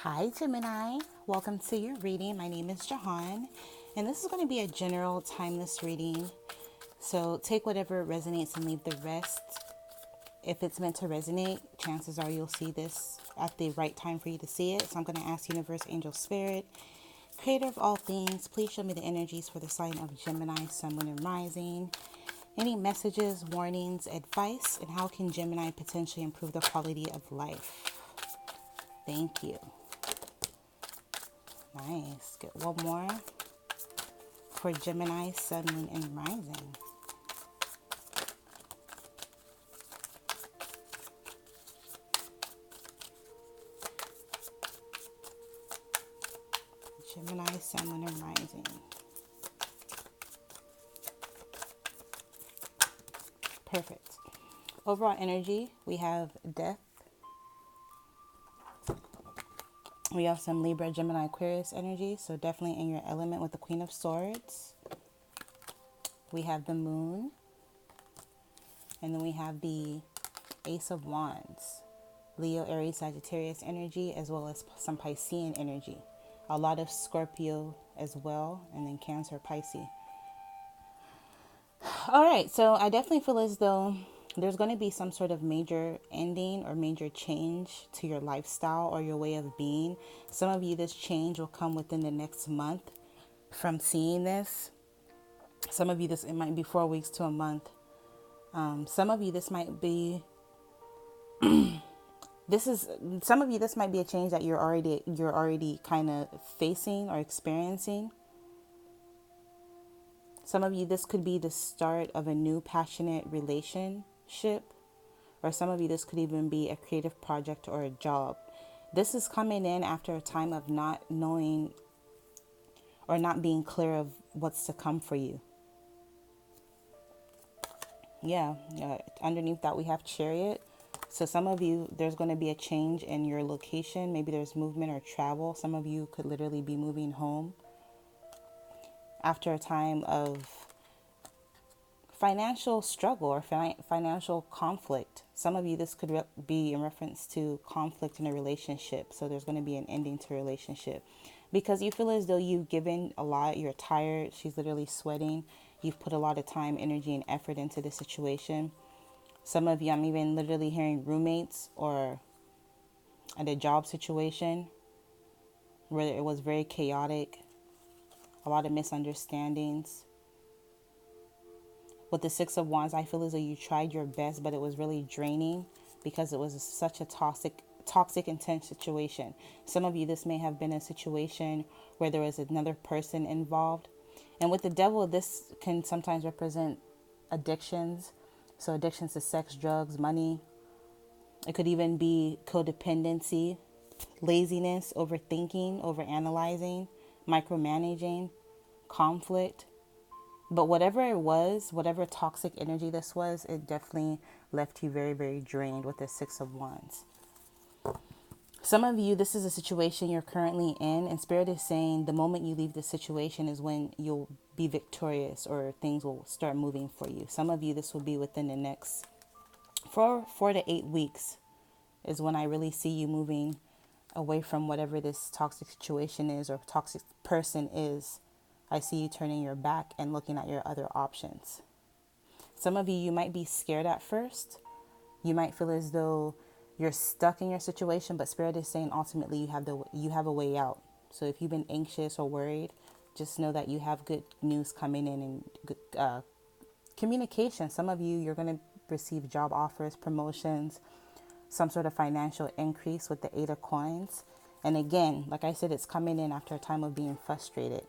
Hi, Gemini. Welcome to your reading. My name is Jahan, and this is going to be a general timeless reading. So take whatever resonates and leave the rest. If it's meant to resonate, chances are you'll see this at the right time for you to see it. So I'm going to ask Universe, Angel, Spirit, Creator of all things, please show me the energies for the sign of Gemini, Sun, Moon, and Rising. Any messages, warnings, advice, and how can Gemini potentially improve the quality of life? Thank you. Nice. Get one more for Gemini, Sun, Moon, and Rising. Gemini, Sun, Moon, and Rising. Perfect. Overall energy, we have Death. We have some Libra, Gemini, Aquarius energy, so definitely in your element with the Queen of Swords. We have the Moon. And then we have the Ace of Wands. Leo, Aries, Sagittarius energy, as well as some Piscean energy. A lot of Scorpio as well, and then Cancer, Pisces. All right, so I definitely feel as though there's going to be some sort of major ending or major change to your lifestyle or your way of being. Some of you, this change will come within the next month from seeing this. Some of you, it might be 4 weeks to a month. Some of you, this might be a change that you're already kind of facing or experiencing. Some of you, this could be the start of a new passionate relationship, or some of you, this could even be a creative project or a job. This is coming in after a time of not knowing or not being clear of what's to come for you. Yeah, underneath that we have Chariot. So some of you, there's going to be a change in your location. Maybe there's movement or travel. Some of you could literally be moving home after a time of financial struggle or financial conflict. Some of you, this could be in reference to conflict in a relationship. So there's going to be an ending to a relationship because you feel as though you've given a lot. You're tired. She's literally sweating. You've put a lot of time, energy, and effort into this situation. Some of you, I'm even literally hearing roommates or at a job situation where it was very chaotic, a lot of misunderstandings. With the Six of Wands, I feel as though you tried your best, but it was really draining because it was such a toxic, intense situation. Some of you, this may have been a situation where there was another person involved. And with the Devil, this can sometimes represent addictions. So addictions to sex, drugs, money. It could even be codependency, laziness, overthinking, overanalyzing, micromanaging, conflict. But whatever it was, whatever toxic energy this was, it definitely left you very, very drained with the Six of Wands. Some of you, this is a situation you're currently in, and Spirit is saying the moment you leave the situation is when you'll be victorious or things will start moving for you. Some of you, this will be within the next 4 to 8 weeks is when I really see you moving away from whatever this toxic situation is or toxic person is. I see you turning your back and looking at your other options. Some of you might be scared at first. You might feel as though you're stuck in your situation, but Spirit is saying ultimately you have a way out. So if you've been anxious or worried, just know that you have good news coming in and good communication. Some of you, you're going to receive job offers, promotions, some sort of financial increase with the Eight of Coins. And again, like I said, it's coming in after a time of being frustrated.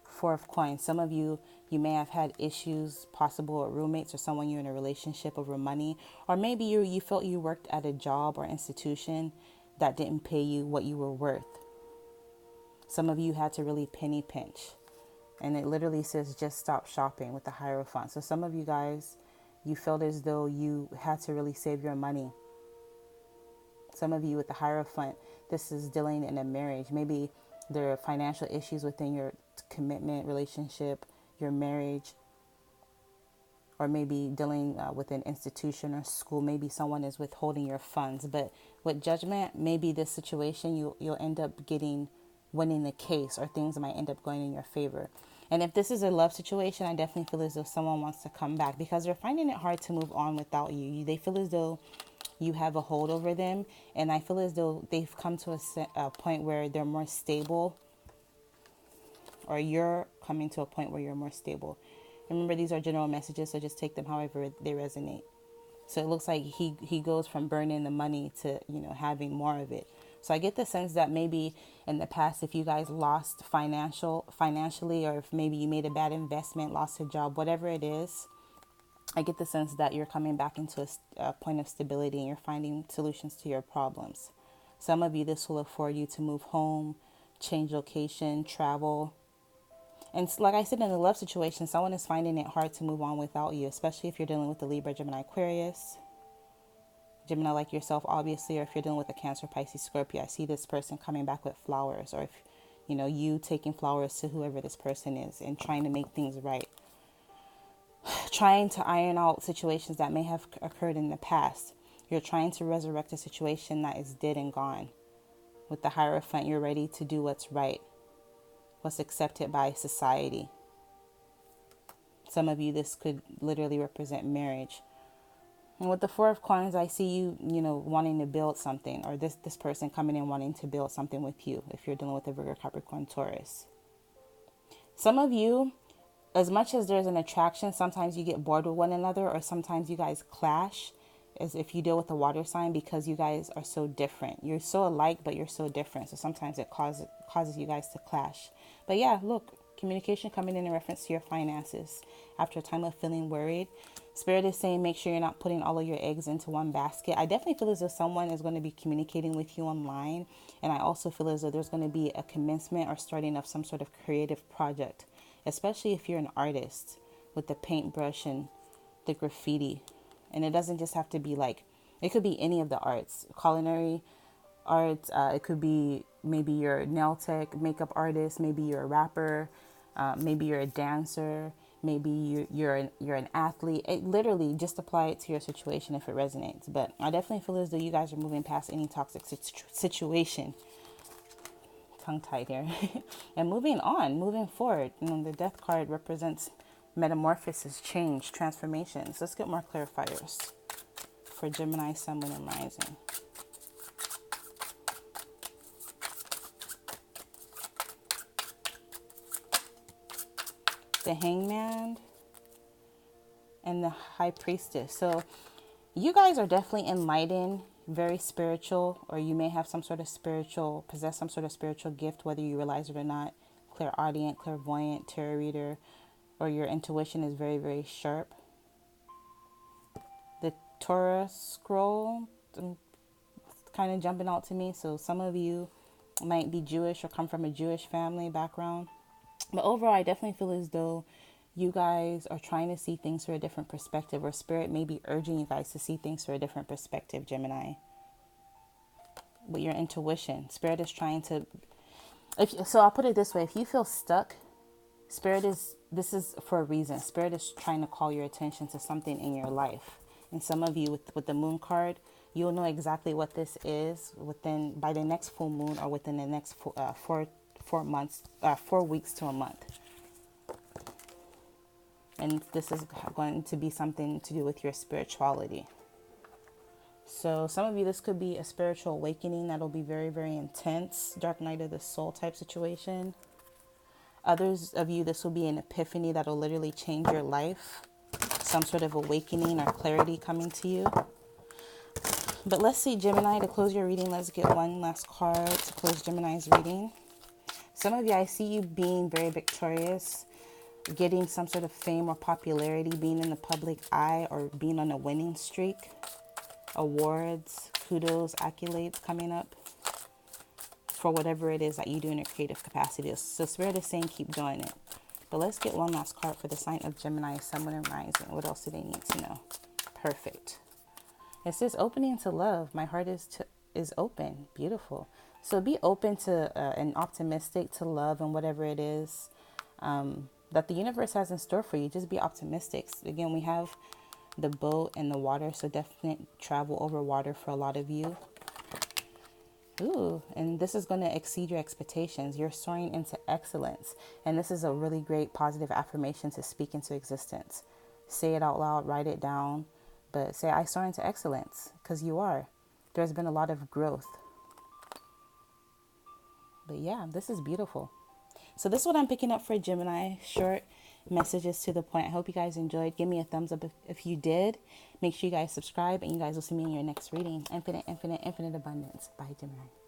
Four of Coins. Some of you, you may have had issues possible with roommates or someone you're in a relationship over money. Or maybe you felt you worked at a job or institution that didn't pay you what you were worth. Some of you had to really penny pinch. And it literally says just stop shopping with the Hierophant. So some of you guys, you felt as though you had to really save your money. Some of you with the Hierophant, this is dealing in a marriage. Maybe there are financial issues within your commitment, relationship, your marriage. or maybe dealing with an institution or school. Maybe someone is withholding your funds. But with Judgment, maybe this situation, you'll end up winning the case, or things might end up going in your favor. And if this is a love situation, I definitely feel as though someone wants to come back, because they're finding it hard to move on without you. They feel as though you have a hold over them. And I feel as though they've come to a point where they're more stable, or you're coming to a point where you're more stable. Remember, these are general messages, so just take them however they resonate. So it looks like he goes from burning the money to, having more of it. So I get the sense that maybe in the past, if you guys lost financially, or if maybe you made a bad investment, lost a job, whatever it is, I get the sense that you're coming back into a point of stability, and you're finding solutions to your problems. Some of you, this will afford you to move home, change location, travel. And like I said, in the love situation, someone is finding it hard to move on without you, especially if you're dealing with the Libra, Gemini, Aquarius. Gemini like yourself, obviously, or if you're dealing with a Cancer, Pisces, Scorpio. I see this person coming back with flowers, or if, you taking flowers to whoever this person is and trying to make things right. Trying to iron out situations that may have occurred in the past. You're trying to resurrect a situation that is dead and gone. With the Hierophant, you're ready to do what's right, what's accepted by society. Some of you, this could literally represent marriage. And with the Four of Coins, I see you, wanting to build something, or this person coming in wanting to build something with you, if you're dealing with a Virgo, Capricorn, Taurus. Some of you, as much as there's an attraction, sometimes you get bored with one another, or sometimes you guys clash, as if you deal with a water sign, because you guys are so different. You're so alike, but you're so different. So sometimes it causes you guys to clash. But yeah, look, communication coming in reference to your finances. After a time of feeling worried, Spirit is saying make sure you're not putting all of your eggs into one basket. I definitely feel as though someone is going to be communicating with you online. And I also feel as though there's going to be a commencement or starting of some sort of creative project, especially if you're an artist with the paintbrush and the graffiti. And it doesn't just have to be it could be any of the arts, culinary arts. It could be maybe you're a nail tech, makeup artist. Maybe you're a rapper. Maybe you're a dancer. Maybe you're an athlete. It literally, just apply it to your situation if it resonates. But I definitely feel as though you guys are moving past any toxic situation. Tongue-tied here. And moving on, moving forward. The Death card represents metamorphosis, change, transformations. Let's get more clarifiers for Gemini, Sun, Moon, and Rising. The Hangman and the High Priestess. So you guys are definitely enlightened, very spiritual, or you may have possess some sort of spiritual gift, whether you realize it or not. Clairaudient, clairvoyant, tarot reader, or your intuition is very, very sharp. The Torah scroll kind of jumping out to me. So some of you might be Jewish or come from a Jewish family background. But overall, I definitely feel as though you guys are trying to see things through a different perspective, or Spirit may be urging you guys to see things through a different perspective, Gemini. With your intuition, Spirit is trying to... So I'll put it this way. If you feel stuck, this is for a reason. Spirit is trying to call your attention to something in your life. And some of you with the Moon card, you'll know exactly what this is by the next full moon, or within the next 4 weeks to a month. And this is going to be something to do with your spirituality. So some of you, this could be a spiritual awakening that'll be very, very intense. Dark night of the soul type situation. Others of you, this will be an epiphany that'll literally change your life. Some sort of awakening or clarity coming to you. But let's see, Gemini, to close your reading, let's get one last card to close Gemini's reading. Some of you, I see you being very victorious, getting some sort of fame or popularity, being in the public eye, or being on a winning streak. Awards, kudos, accolades coming up for whatever it is that you do in your creative capacity. So Spirit is saying keep doing it. But let's get one last card for the sign of Gemini, Sun, Moon, and Rising. What else do they need to know? Perfect. It says opening to love. My heart is open. Beautiful. So be open to and optimistic to love and whatever it is. that the universe has in store for you. Just be optimistic. Again, we have the boat and the water, so definite travel over water for a lot of you. Ooh, and this is going to exceed your expectations. You're soaring into excellence. And this is a really great positive affirmation to speak into existence. Say it out loud, write it down, but say, I soar into excellence, because you are. There's been a lot of growth. But yeah, this is beautiful. So this is what I'm picking up for Gemini. Short messages to the point. I hope you guys enjoyed. Give me a thumbs up if you did. Make sure you guys subscribe, and you guys will see me in your next reading. Infinite, infinite, infinite abundance. Bye, Gemini.